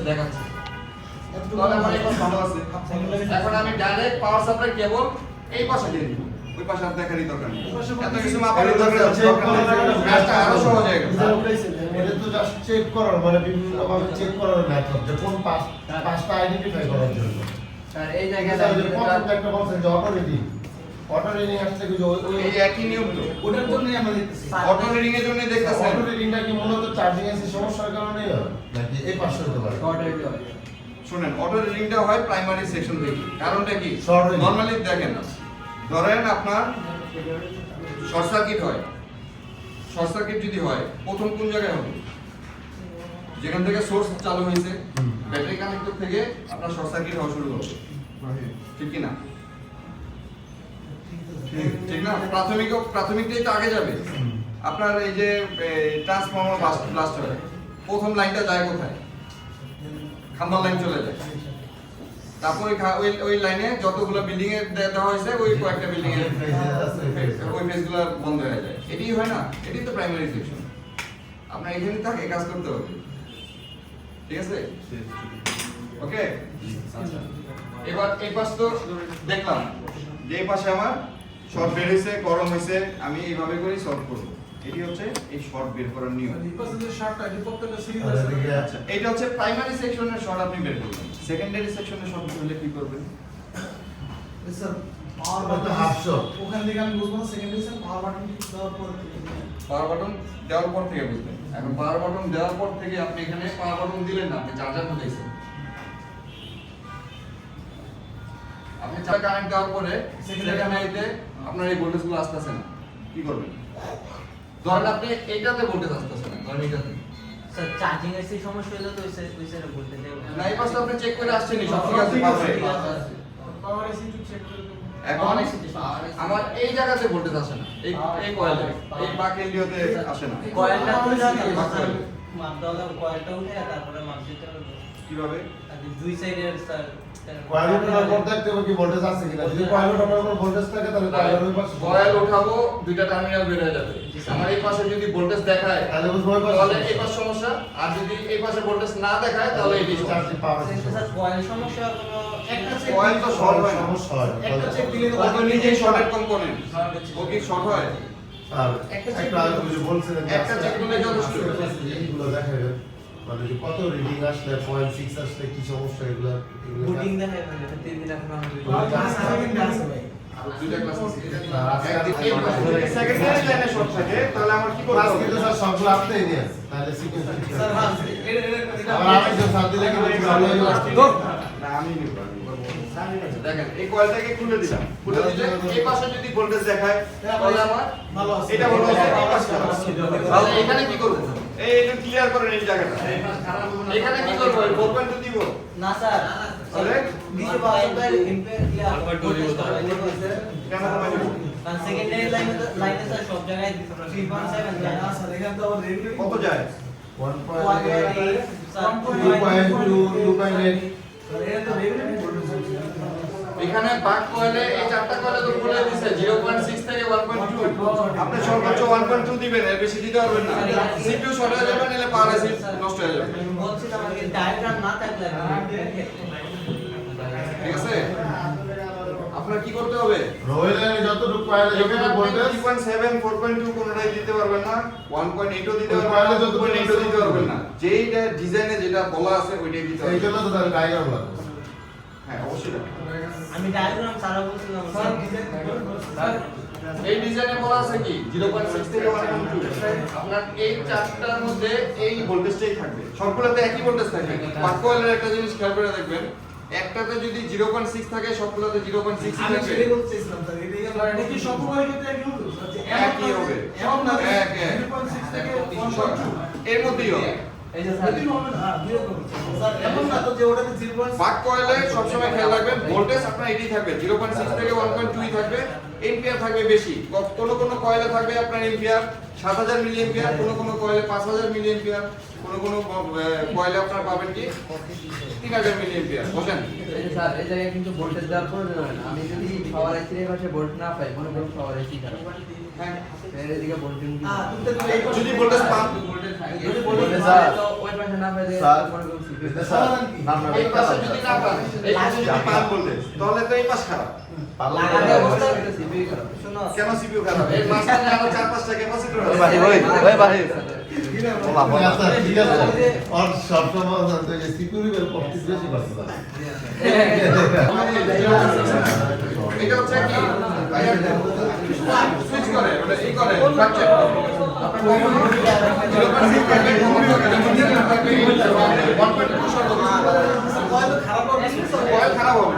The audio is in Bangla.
দেখাচ্ছি। তাহলে আমার এই পাশে ভালো আছে। এখন আমি ডাইরেক্ট পাওয়ার সাপ্লাই কেবল এই পাশে দিয়ে দিব। ওই পাশে আর দেখারই দরকার নেই। এত কিছু মাপারই দরকার নেই। ম্যাচটা আরো সহজ হয়ে গেল। এটা তো জাস্ট চেক করার মানে বিভিন্ন ভাবে চেক করার মেথড যে কোন পাঁচটা আইডেন্টিফাই করার জন্য। স্যার এই জায়গায় একটা বলছেন যে অটো রিডিং আসলে কি ওই এই একই নিয়ম তো। ওটার জন্যই আমরা দেখতেছি। অটো রিডিং এর জন্য দেখতেছেন। অটো রিডিংটা কি মূলত চার্জিং এর সমস্যার কারণেই হয় নাকি এই পাশে হতে পারে? শুনেন, অটো রিডিংটা হয় প্রাইমারি সেকশন থেকে। কারণটা কি? Short reading। নরমালি দেখেন, ধরেন আপনার শর্ট সার্কিট হয়। শর্ট সার্কিট যদি হয় প্রথম কোন জায়গায় হবে? যেখান থেকে সোর্স চালু হয়েছে, ব্যাটারি কানেক্টর থেকে আপনার শর্ট সার্কিট হওয়া শুরু হবে। ঠিক কি না? ঠিক না? প্রাথমিকটাই তো আগে যাবে। আপনার এই যে ট্রান্সফরমার ব্লাস্ট হয়, প্রথম লাইনটা যায় কোথায়? খাম্বার লাইন চলে যায়। তারপর ওই লাইনে যতগুলো বিল্ডিং এ দেওয়া হয়েছে ওই কয়েকটা বিল্ডিং এর ওই ফেজগুলো বন্ধ হয়ে যায়। এটাই হয় না? এটাই তো প্রাইমারি সেকশন। আপনার এখানে থাকে কাজ করতে হবে। ঠিক আছে? ওকে, আচ্ছা। এবার এই পাশ তো দেখলাম যে এই পাশে আমার শর্ট বের হয়েছে, গরম হয়েছে, আমি এইভাবে করেই সলভ করব। এটি হচ্ছে এই শর্ট বের করার নিয়ম। আচ্ছা, এটা হচ্ছে প্রাইমারি সেকশনের শর্ট আপনি বের করবেন। সেকেন্ডারি সেকশনের শর্ট হলে কি করবেন? Sir power button half shot ওখান থেকে আমি বুঝবো না সেকেন্ডারি স্যার পাওয়ার বাটন দেওয়ার পর পাওয়ার বাটন দেওয়ার পর থেকে বুঝবেন। এখন পাওয়ার বাটন দেওয়ার পর থেকে আপনি এখানে পাওয়ার বাটন দিলেন না, আপনি চার্জার ঢুকাইছেন। আপনি চার্জার কানেক্ট দেওয়ার পরে সেকেন্ডারিতে আপনার এই ভোল্টেজগুলো আসতেছে না, কি করবেন? ধরেন আপনি এইটাতে ভোল্টেজ আসতেছে না, ধরেন এইটাতে। স্যার চার্জিং এর সেই সমস্যা হলো তো ওই সাইডে বলতে দেব না, এই পাশে আপনি চেক করে আসছেনই, সব ঠিক আছে, পারফেক্ট। পাওয়ার এসি একটু চেক করে দেবো। এখন আমার এই জায়গাতে ভোল্টেজ আসে না, এই কয়েলে, এই বাক এলডিওতে আসে না। কয়েলটা তো জানি বাক স্যার কয়েলে। মাপটা হলো কয়েলটা উঠে তারপরে মাপ দিতে হবে কিভাবে? আর দুই সাইডের স্যার কয়েলের উপর দেখতে হবে কি ভোল্টেজ আছে কিনা। যদি কয়েলের উপর ভোল্টেজ থাকে তাহলে কয়েলের ওই পাশে কয়েল উঠাবো, দুইটা টার্মিনাল বের হয়ে যাবে। আমার এই পাশে যদি ভোল্টেজ দেখায় তাহলে বুঝবো ওই পাশে তাহলে এই পাশে সমস্যা, আর যদি এই পাশে ভোল্টেজ না দেখায় তাহলে এই সমস্যা। চার্জিং পাওয়ার স্যার কয়েল সমস্যা কোনো একটা চেক কয়েল তো শর্ট হয় না। সমস্যা হয় একটা চেক দিলে ও তো নিজেই শর্টেড কম্পোনেন্ট, ও কি শর্ট হয়? আর একটা আগে কিছু বলছিলেন যে একটা চেক করলে যথেষ্ট। এইগুলো দেখাবেন মানে যে কত রিডিং আসলে 0.6 আসলে কি সমস্যা এগুলো বুটিং দেখাই মানে 3 দিন এখন আমি দুইটা ক্লাস সেকেন্ডারি লাইনে শর্ট থাকে, তাহলে আমার কি করতে ক্লাস হবে? কিন্তু স্যার সবগুলো আপনিই নিয়ে তাহলে সিকিউর স্যার হ্যাঁ এটা আবার আমি যে স্যার দিলে কিন্তু ভালো হয়ে যাবে না, আমি নিব। দেখেন এই কয়েলটাকে খুলে দিলাম, খুলে দিলে এই পাশে যদি ভোল্টেজ দেখায় তাহলে আমার ভালো আছে। এটা ভালো আছে, এই পাশে ভালো আছে। তাহলে এখানে কি করব? এটা ক্লিয়ার করেন এই জায়গাটা। এখানে কি করব? 4.2 দিব। না স্যার তাহলে নিচে পাওয়ার ইম্পেয়ার দিয়া কেন কমাই দিব? কারণ সেকেন্ডারি লাইনে স্যার সব জায়গায় 3.7 যায় না স্যার এখানে তো আবার রেগুলেটর কত যায়? 1.8 স্যার 2.8 স্যার এটা তো রেগুলেটর এখানে বাক কয়েলে এই চারটা কয়েলে তো বলে দিয়েছে 0.6 থেকে 1.2। আপনি সর্বোচ্চ 1.2 দিবেন, এর বেশি দিতে পারবেন না। সিপিইউ শর্ট হয়ে যাবে, নালে পাওয়ার আইসি নষ্ট হয়ে যাবে। বলছিলাম আগে ডায়াগ্রাম না থাকলে ঠিক আছে? আপনার কি করতে হবে? রোয়েলের যতটুকু কয়েলে এখানে যতটুকু আপনি ভোল্টেজ 3.7 4.2 কোনটাই দিতে পারবেন না, 1.8 ও দিতে ওই পারবেন না, কয়েলে যতটুকু 2.8 ও দিতে পারবেন না। যেইটা ডিজাইনে যেটা বলা আছে ওইটাই দিতে এই হবে। জন্য তো তার ডায়াগ্রাম লাগবে হ্যাঁ, অবশ্যই লাগবে। আমি ডায়াগ্রাম সারা বলছিলাম স্যার স্যার ডিজাইন এই ডিজাইনে বলা আছে কি 0.6 থেকে 1.2। আপনার এই চারটার মধ্যে এই ভোল্টেজটাই থাকবে, সবগুলোতে একই ভোল্টেজ থাকবে। বাক কয়েলের একটা জিনিস খেয়াল করে দেখবেন, একটাতে যদি 0.6 থাকে সবগুলোতে 0.6 আমি থাকবে। সেটাই বলতেছিলাম স্যার এটা কি সব কয়েলের ক্ষেত্রে একই হবে স্যার যে একই হবে। এমন না এক, এক। 0.6 থেকে 1.2 এর মধ্যেই হবে। এই যে স্যার এদিন হবে না হ্যাঁ বিরকম স্যার এমন না তো যে ওটাতে 0.6 বাক কয়েলে সবসময় খেয়াল রাখবেন ভোল্টেজ আপনার এটাই থাকবে, 0.6 থেকে 1.2 থাকবে। এম্পিয়ার থাকবে বেশি, কোন কোন কয়েলে থাকবে আপনার এম্পিয়ার 7000 মিলি এম্পিয়ার, কোন কয়েলে 5000 মিলি এম্পিয়ার, কোন কয়েলে আপনার পাবেন কি 3000 মিলি এম্পিয়ার। বুঝেন? এই যে স্যার এই জায়গায় কিন্তু ভোল্টেজ দেওয়ার প্রয়োজন হয় না। আমি যদি পাওয়ার আইসির পাশে ভোল্ট না পাই, মনে করুন পাওয়ার আইসি খারাপ, যদি ভোল্টেজ পান এই পাশে যদি না পান এই পাশে যদি পান ভোল্টেজ তাহলে তো এই পাশ খারাপ। লাগানো অবস্থা শোনো কেন সিপিইউ খারাপ? এর মাঝখানে আরো 4-5টা ক্যাপাসিটর আছে। আচ্ছা, ঠিক আছে। আর সবসময় জানতে যে সিকিউরিটি কষ্ট বেশি করতে পারে। এটা হচ্ছে কি সুইচ করে মানে এই করে ফ্র্যাকচার খারাপ হবে কয়েল খারাপ হবে।